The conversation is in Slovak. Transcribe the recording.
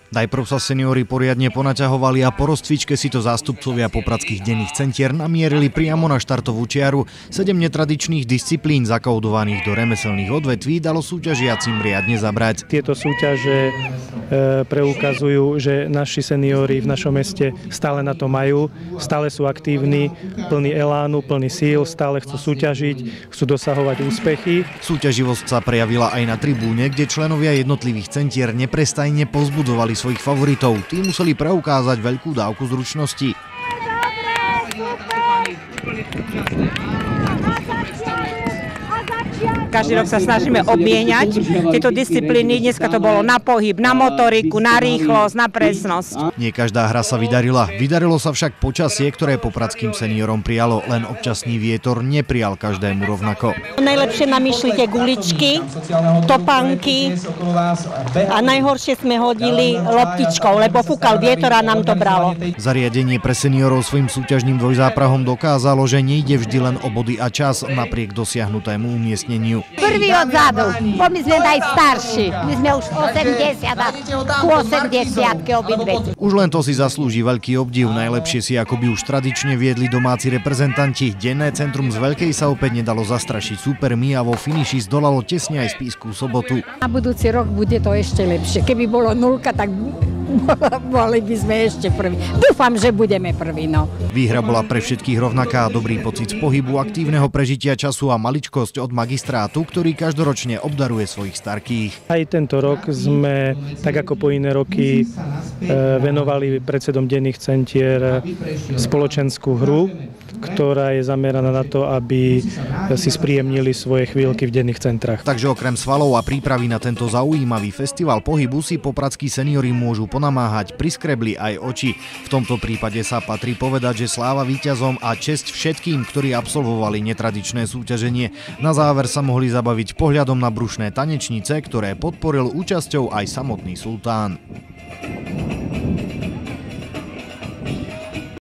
Najprv sa seniori poriadne ponaťahovali a po rozcvičke si to zástupcovia popradských denných centier namierili priamo na štartovú čiaru. 7 netradičných disciplín zakódovaných do remeselných odvetví dalo súťažiacim riadne zabrať. Tieto súťaže preukazujú, že naši seniori v našom meste stále na to majú, stále sú aktívni, plní elánu, plní síl, stále chcú súťažiť, chcú dosahovať úspechy. Súťaživosť sa prejavila aj na tribúne, kde členovia jednotlivých centier neprestajne povzbudzovali svojich favoritov. Tí museli preukázať veľkú dávku zručnosti. Každý rok sa snažíme obmieniať tieto disciplíny. Dneska to bolo na pohyb, na motoriku, na rýchlosť, na presnosť. Nie každá hra sa vydarila. Vydarilo sa však počasie, ktoré popradským seniorom prijalo. Len občasný vietor neprijal každému rovnako. Najlepšie nám išli tie guličky, topánky a najhoršie sme hodili loptičkou, lebo fúkal vietor a nám to bralo. Zariadenie pre seniorov svojim súťažným dvojzáprahom dokázalo, že nejde vždy len o body a čas napriek dosiahnutému umiestneniu. Prvý odzadu, bo my sme najstarší, my sme už 80 a ku 80-ke obidve. Už len to si zaslúži veľký obdiv, najlepšie si akoby už tradične viedli domáci reprezentanti. Denné centrum z Veľkej sa opäť nedalo zastrašiť súpermi a vo finiši zdolalo tesne aj Spišskú Sobotu. Na budúci rok bude to ešte lepšie, keby bolo 0, tak boli by sme ešte prví. Dúfam, že budeme prví, no. Výhra bola pre všetkých rovnaká, dobrý pocit z pohybu, aktívneho prežitia času a maličkosť od magistrátu, ktorý každoročne obdaruje svojich starkých. Aj tento rok sme, tak ako po iné roky, venovali predsedom denných centier spoločenskú hru, ktorá je zameraná na to, aby si spríjemnili svoje chvíľky v denných centrách. Takže okrem svalov a prípravy na tento zaujímavý festival pohybu si popradskí seniori môžu ponamáhať pri skrebli aj oči. V tomto prípade sa patrí povedať, že sláva víťazom a česť všetkým, ktorí absolvovali netradičné súťaženie. Na záver sa mohli zabaviť pohľadom na brušné tanečnice, ktoré podporil účasťou aj samotný sultán.